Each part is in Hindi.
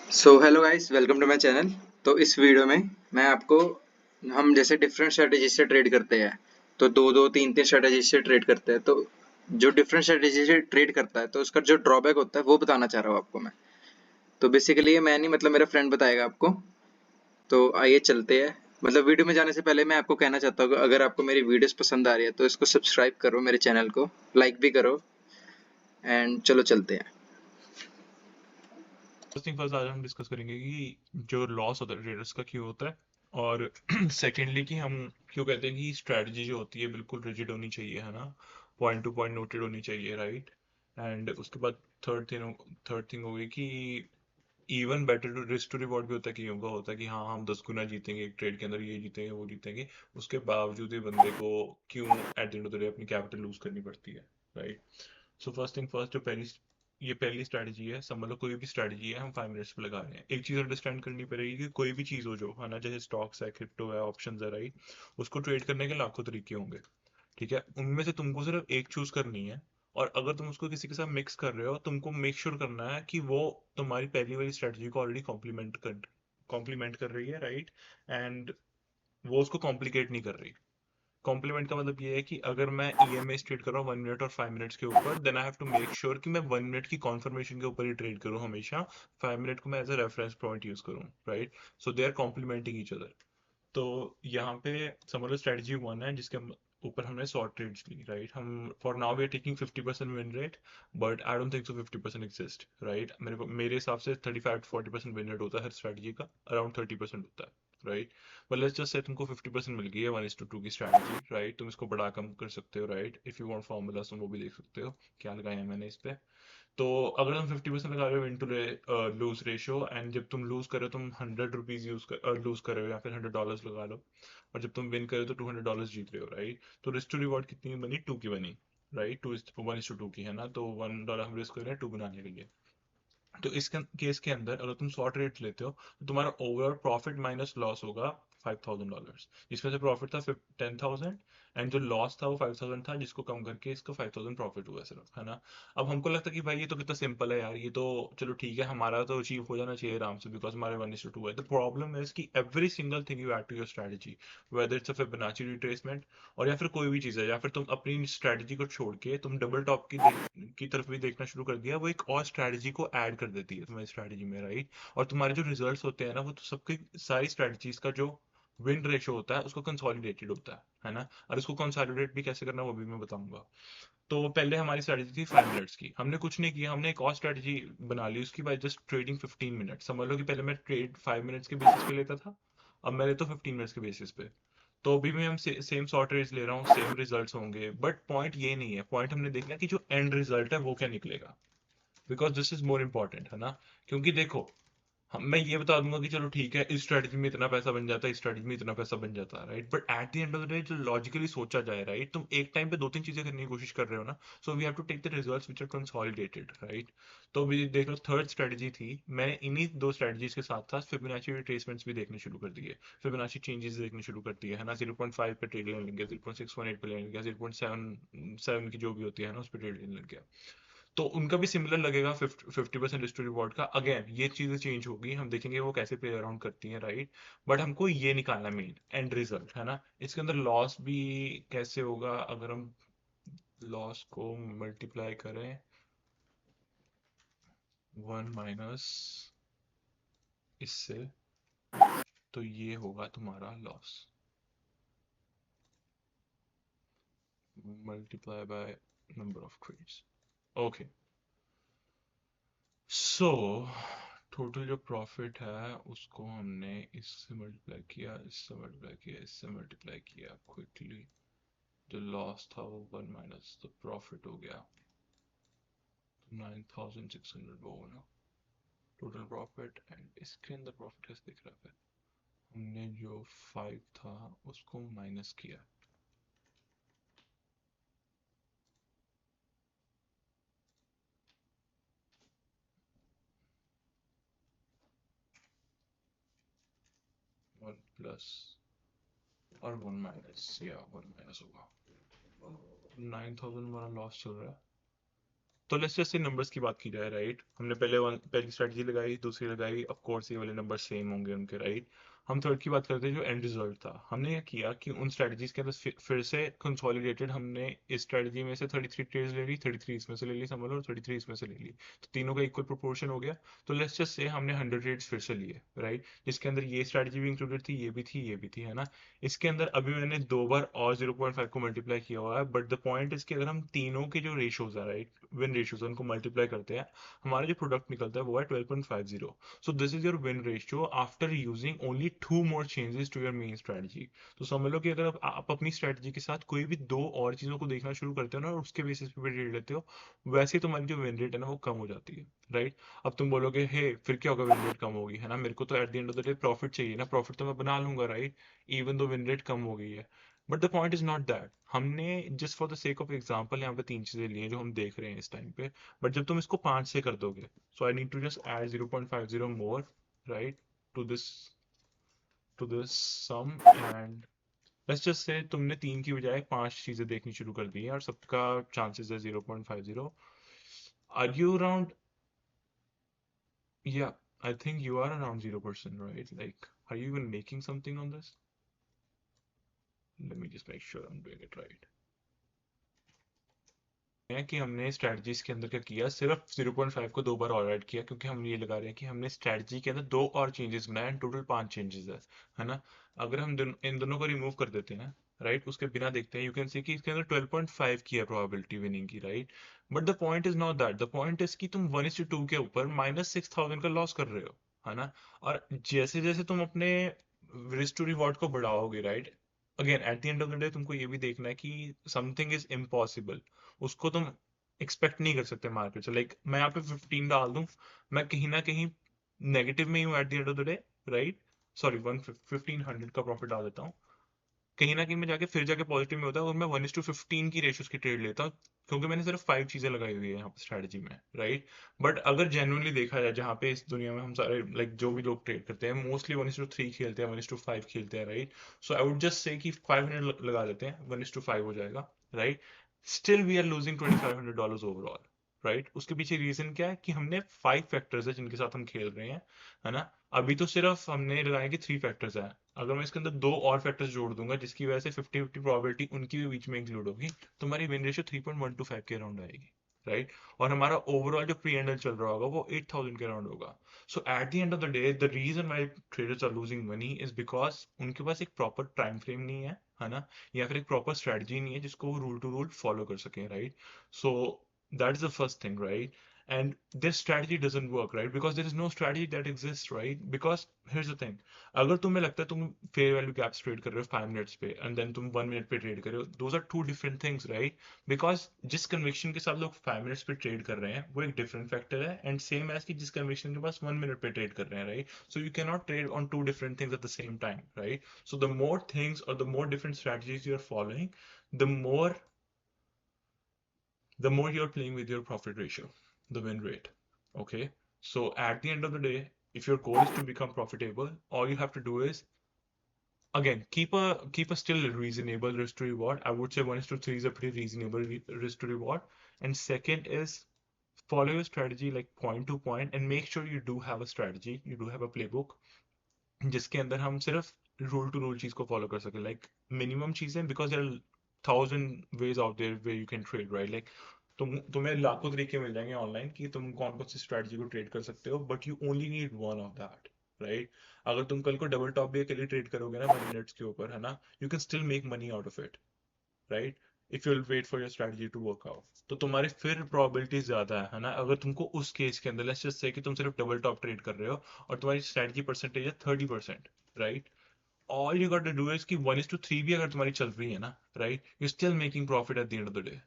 So hello guys, welcome to my channel. तो इस वीडियो में मैं आपको हम जैसे डिफरेंट स्ट्रेटजी से ट्रेड करते हैं, तो दो दो तीन तीन स्ट्रेटजी से ट्रेड करते हैं। तो जो डिफरेंट स्ट्रेटजी से ट्रेड करता है तो उसका जो ड्रॉबैक होता है वो बताना चाह रहा हूँ आपको मैं। तो बेसिकली ये मैं नहीं, मतलब मेरा फ्रेंड बताएगा आपको। तो आइए चलते हैं। मतलब वीडियो में जाने से पहले मैं आपको कहना चाहता हूँ कि अगर आपको मेरी वीडियोस पसंद आ रही है तो इसको सब्सक्राइब करो, मेरे चैनल को लाइक भी करो। एंड चलो चलते हैं। फर्स्ट थिंग फर्स्ट आज हम डिस्कस करेंगे कि जो लॉस होता है ट्रेडर्स का क्यों होता है, और सेकेंडली कि हम क्यों कहते हैं कि स्ट्रैटेजी जो होती है बिल्कुल रिजिड होनी चाहिए, है ना। पॉइंट टू पॉइंट नोटेड होनी चाहिए, राइट। एंड उसके बाद थर्ड थिंग होगी कि even better to risk to reward भी होता है कि योगा होता है कि हाँ हम 10 गुना जीतेंगे एक ट्रेड के अंदर, ये जीतेंगे वो जीतेंगे। उसके बावजूद ही बंदे को क्यों eight the end of the day अपनी कैपिटल लूज करनी पड़ती है, right. So first thing first, जो पहली स्ट्रैटेजी है, समझ लो कोई भी स्ट्रैटेजी है हम 5 मिनट्स पे लगा रहे हैं। एक चीज अंडरस्टैंड करनी पड़ेगी कि कोई भी चीज हो जो है ना, जैसे स्टॉक्स है, क्रिप्टो है, ऑप्शंस है, राइट। उसको ट्रेड करने के लाखों तरीके होंगे, ठीक है। उनमें से तुमको सिर्फ एक चूज करनी है। और अगर तुम उसको किसी के साथ मिक्स कर रहे हो, तुमको मेक श्योर करना है कि वो तुम्हारी पहली वाली स्ट्रेटजी को ऑलरेडी कॉम्प्लीमेंट कर रही है, राइट। एंड वो उसको कॉम्प्लिकेट नहीं कर रही। कॉम्प्लीमेंट का मतलब ये है कि अगर मैं ईएमए ट्रेड कर रहा हूँ 1 मिनट और 5 मिनट्स के ऊपर, then I have to make sure कि मैं 1 मिनट की कॉन्फर्मेशन के ऊपर ही ट्रेड करूँ हमेशा। 5 मिनट को मैं as a reference point use करूँ, right. So they are complementing each other. तो यहाँ पे समझ लो स्ट्रेटजी वन है जिसके ऊपर हमने 100 ट्रेड्स ली, राइट। हम for now we are taking 50% win rate, but I don't think so 50% exist, right. मेरे हिसाब से 35 to 40% विन रेट होता है हर स्ट्रेटजी का, अराउंड 30% होता है, राइट। बट लेट्स जस्ट से तुमको 50% मिल गई है 1:2 की स्ट्रेटजी, राइट। तुम इसको बढ़ा कम कर सकते हो, right. If you want formula तुम वो भी देख सकते हो क्या लगाया है मैंने इस पे। तो अगर तुम 50% लगा रहे हो इनटू लूज रेशियो, एंड जब तुम लूज कर रहे हो तुम 100 रुपीज लूज कर रहे हो, या फिर $100 लगा लो। और जब तुम विन कर रहे हो तो $200 जीत रहे हो, राइट। तो रिस्क टू रिवॉर्ड कितनी बनी, 2 की बनी, राइट। 1:2 की है ना, तो $1 हम रिस्क कर रहे हैं 2 बनाने के लिए। तो इस केस के अंदर अगर तुम 100 ट्रेड लेते हो तो तुम्हारा ओवरऑल प्रॉफिट माइनस लॉस होगा $5,000, जिसमें से प्रॉफिट था 10,000, एंड जो लॉस था वो 5,000 था, जिसको कम करके इसका 5,000 प्रॉफिट हुआ सिर्फ, है ना। अब हमको लगता है कि भाई ये तो कितना सिंपल है यार, ये तो चलो ठीक है, हमारा तो अचीव हो जाना चाहिए आराम से, बिकॉज हमारे 1:2 है। द प्रॉब्लम इज कि every single thing you add to your strategy, whether it's a Fibonacci retracement, और या फिर कोई भी चीज़ है, या फिर तुम अपनी स्ट्रेटजी को छोड़ के तुम डबल टॉप की तरफ भी देखना शुरू कर दिया, वो एक और स्ट्रेटजी को ऐड कर देती है तुम्हारी स्ट्रेटजी में, राइट। और तुम्हारे जो रिजल्ट्स होते हैं ना, वो तो सबकी सारी स्ट्रेटजीज का जो विन रेशो होता है उसको कंसोलिडेटेड होता है ना। और इसको कंसोलिडेट भी कैसे करना है वो भी मैं बताऊंगा। तो पहले हमारी स्ट्रेटजी थी 5 मिनट्स की, हमने कुछ नहीं किया, हमने एक और स्ट्रेटजी बना ली उसकी, बाय जस्ट ट्रेडिंग 15 मिनट। समझ लो कि पहले मैं ट्रेड 5 मिनट्स के बेसिस पे लेता था, अब मैं लेता हूँ 15 मिनट्स के बेसिस पे। तो अभी भी हम सेम सॉर्ट रेट्स ले रहा हूँ, सेम रिजल्ट्स होंगे, बट पॉइंट ये नहीं है। पॉइंट हमने देखना है कि जो एंड रिजल्ट है वो क्या निकलेगा, because this is more important, है ना। क्योंकि देखो, मैं ये बता दूंगा कि चलो ठीक है इस स्ट्रेटजी में इतना पैसा बन जाता है, इस स्ट्रेटजी में इतना पैसा बन जाता है, right. But at the end of the day जो लॉजिकली सोचा जाए, राइट, तुम एक टाइम पे दो तीन चीजें करने की कोशिश कर रहे हो ना। So we have to take the results which are consolidated, right. तो अभी देख लो, थर्ड स्ट्रेटजी थी, मैंने इन्हीं दो स्ट्रेटजीज के साथ साथ फिबोनाची रिट्रेसमेंट्स भी देखने शुरू कर दिए, फिबोनाची चेंजेस देखने शुरू कर दिए, है ना। 0.5 पे ट्रेड लेने लग गया, 0.618 पे लेने लग गया, 0.77 की जो भी होती है ना उस पर ट्रेड लेने लग गया। तो उनका भी सिमिलर लगेगा 50% हिस्ट्री रिवॉर्ड का। अगेन ये चीजें चेंज होगी, हम देखेंगे वो कैसे प्ले अराउंड करती हैं, राइट। बट हमको ये निकालना मेन एंड रिजल्ट, है ना। इसके अंदर लॉस भी कैसे होगा, अगर हम लॉस को मल्टीप्लाई करें 1 माइनस इससे, तो ये होगा तुम्हारा loss multiply by number of trades. Okay, so total जो प्रॉफिट है उसको हमने इससे मल्टीप्लाई किया, इससे मल्टीप्लाई किया, इससे मल्टीप्लाई किया क्विकली। जो लॉस था वो 1 माइनस द प्रॉफिट हो गया, 9,600 वो ना टोटल प्रॉफिट। एंड इसके अंदर प्रॉफिट कैसे दिख रहा है फिर, हमने जो 5 था उसको माइनस किया, 1 प्लस और 1 माइनस, या 1 माइनस होगा। 9,000 हमारा लॉस चल रहा है, तो लेट्स जस्ट से नंबर्स की बात की जाए, राइट? हमने पहली स्ट्रेटजी लगाई, दूसरी लगाई, ऑफ कोर्स ये वाले नंबर सेम होंगे उनके, राइट? हम थर्ड की बात करते हैं जो एंड रिजल्ट था। हमने क्या किया कि उन स्ट्रेटजीज के अंदर फिर से कंसोलिडेटेड हमने इस स्ट्रेटजी में से 33 ट्रेड्स ले ली, 33 इसमें से ले ली समझ लो, और 33 इसमें से ले ली, तो तीनों का इक्वल प्रोपोर्शन हो गया। तो लेट्स जस्ट से हमने 100 ट्रेड्स फिर से लिए, राइट? जिसके अंदर ये स्ट्रेटजी भी इंक्लूडेड थी, ये भी थी, ये भी थी, है ना? इसके अंदर अभी मैंने दो बार और 0.5 को मल्टीप्लाई किया हुआ है, बट द पॉइंट इज कि अगर हम तीनों के जो रेशियोज है, राइट, विन रेशियोज, उनको मल्टीप्लाई करते हैं, हमारा जो प्रोडक्ट निकलता है वो है 12.50। So this is your win ratio after using only 2 more changes to your main strategy. तो समझ लो कि अगर आप अपनी स्ट्रेटजी के साथ कोई भी दो और चीजों को देखना शुरू करते हो ना, और उसके बेसिस पे ट्रेड लेते हो, वैसे ही तुम्हारी जो विन रेट है ना वो कम हो जाती है, राइट? अब तुम बोलोगे हे फिर क्या होगा, विन रेट कम होगी, है ना? मेरे को तो at the end of the day profit चाहिए ना, प्रॉफिट तो मैं बना लूंगा, right? Even though win rate कम हो गई है। But the point is not that. हमने just for the sake of example यहाँ पे तीन चीजें ली हैं जो हम देख रहे हैं इस टाइम पे। बट जब तुम इसको 5 से कर दोगे, so I need to just add 0.50 more, right, to this sum, and let's just say तुमने तीन की बजाय पांच चीजें देखनी शुरू कर दी हैं और सबका चांसेस है 0.50। Are you around? या, I think you are around 0%, right? Like, are you even making something on this? Let me just make sure I am doing it right. है कि हमने स्ट्रेटजीज के अंदर क्या किया, सिर्फ 0.5 को दो बार और ऐड किया, क्योंकि हम ये लगा रहे हैं कि हमने स्ट्रेटजी के अंदर दो और चेंजेस बनाए हैं, टोटल 5 चेंजेस है ना? अगर हम इन दोनों को रिमूव कर देते हैं, राइट, उसके बिना देखते हैं, यू कैन सी कि इसके अंदर 12.5 की है प्रोबेबिलिटी विनिंग की, right? But the point is not that, the point is कि तुम 1:2 के ऊपर -6,000 का लॉस कर रहे हो, है ना? और जैसे जैसे तुम अपने रिस्क टू रिवॉर्ड को बढ़ाओगे, right, again at the end of the day तुमको ये भी देखना है कि समथिंग इज इम्पॉसिबल, उसको तुम एक्सपेक्ट नहीं कर सकते मार्केट से। लाइक मैं यहाँ पे 15 डाल दूं, मैं कहीं ना कहीं नेगेटिव में ही हूँ eight the end of the day, right? Sorry, 1500 का प्रॉफिट डाल देता हूँ, कहीं ना कहीं मैं जाके फिर जाके पॉजिटिव में होता है, और मैं 1:15 की रेशियोज की ट्रेड लेता हूँ, क्योंकि मैंने सिर्फ 5 चीजें लगाई हुई है यहाँ पे स्ट्रेटजी में, राइट? बट अगर जेन्युइनली देखा जाए, जहाँ पे इस दुनिया में हम सारे लाइक जो भी लोग ट्रेड करते हैं मोस्टली 1:3 खेलते हैं, 1:5 खेलते हैं, right? So I would just say कि 500 लगा देते हैं, 1:5 हो जाएगा, right? Still we are losing $2,500 overall, right? उसके पीछे रीजन क्या है कि हमने 5 फैक्टर्स है जिनके साथ हम खेल रहे हैं, है ना? अभी तो सिर्फ हमने लगाया कि 3 फैक्टर्स है, अगर मैं इसके अंदर दो और फैक्टर्स जोड़ दूंगा जिसकी वजह से 50-50 प्रोबेबिलिटी उनकी भी बीच में इंक्लूड होगी, तो हमारी विन रेशियो 3.125 के अराउंड आएगी, राइट? और हमारा ओवरऑल जो प्री एंडल चल रहा होगा वो 8,000 के अराउंड होगा। So at the end of the day the reason why traders are losing money is because उनके पास एक प्रॉपर टाइम फ्रेम नहीं है ना? या फिर एक प्रॉपर स्ट्रेटजी नहीं है जिसको वो रूल टू रूल फॉलो कर सकें, right? So that is the first thing, right? And this strategy doesn't work, right? Because there is no strategy that exists, right? Because here's the thing, अगर तुम्हें लगता है तुम फेयर वैल्यू गैप्स ट्रेड कर रहे हो 5 मिनट्स पे, एंड देन तुम 1 मिनट पे ट्रेड कर रहे हो, those are two different things, right? Because जिस कन्विक्शन के साथ लोग 5 मिनट्स पे ट्रेड कर रहे हैं वो एक डिफरेंट फैक्टर है, एंड सेम एज कि जिस कन्विक्शन के पास 1 मिनट पे ट्रेड कर रहे हैं, right? So you can not trade on two different things at the same time, right? So the more things और the more different strategies you are following, the more the more you're playing with your profit ratio, the win rate. Okay. So at the end of the day, if your goal is to become profitable, all you have to do is again keep a still reasonable risk to reward. I would say 1:3 is a pretty reasonable risk to reward. And second is follow your strategy like point to point and make sure you do have a strategy, you do have a playbook जिसके अंदर हम सिर्फ रूल टू रूल चीज को फॉलो कर सके, लाइक मिनिमम चीजें, because there 1,000 ways out there way you can trade, right? Like तुम्हें लाखों तरीके मिल जाएंगे ऑनलाइन कि तुम कौन कौन सी स्ट्रेटजी को ट्रेड कर सकते हो, but you only need one of that, right? अगर तुम कल को डबल टॉप भी अकेले ट्रेड करोगे ना 1 मिनट्स के ऊपर, है ना, you can still make money out of it, right? If you will wait for your strategy to work out, तो तुम्हारी फिर प्रोबेबिलिटी ज्यादा है ना? अगर तुमको उस केस के अंदर लेट्स जस्ट से कि तुम सिर्फ डबल टॉप ट्रेड कर रहे हो और तुम्हारी स्ट्रेटजी परसेंटेज है 30%, right? All you got to do is कि 1:3 भी अगर तुम्हारी चल रही है ना, right, you still making profit at the end of the day,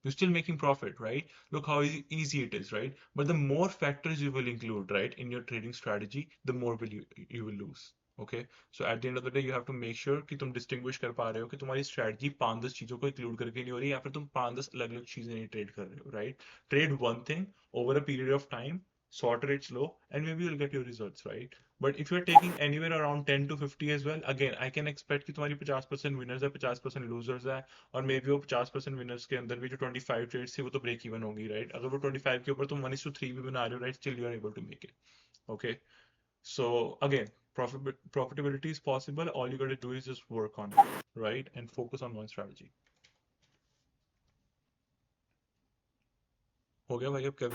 you're still making profit, right? Look how easy it is, right? But the more factors you will include, right, in your trading strategy, the more will you will lose. Okay, so at the end of the day you have to make sure कि तुम distinguish कर पा रहे हो कि तुम्हारी strategy 5-10 चीजों को include करके नहीं हो रही, या फिर तुम 5-10 अलग अलग चीजें नहीं trade कर रहे हो, right? Trade one thing over a period of time, sort rates low, and maybe you'll get your results, right? But if you're taking anywhere around 10 to 50 as well, again I can expect कि तुम्हारी 50% winners है, 50% losers है, और maybe वो 50% winners के अंदर भी जो 25 trades थी वो तो break even होंगी, right? अगर वो 25 के ऊपर तुम 1:3 भी बना रहे हो, right, still you are able to make it. Okay, so again, profitability is possible. All you got to do is just work on it, right, and focus on one strategy. हो गया भाई, अब क्या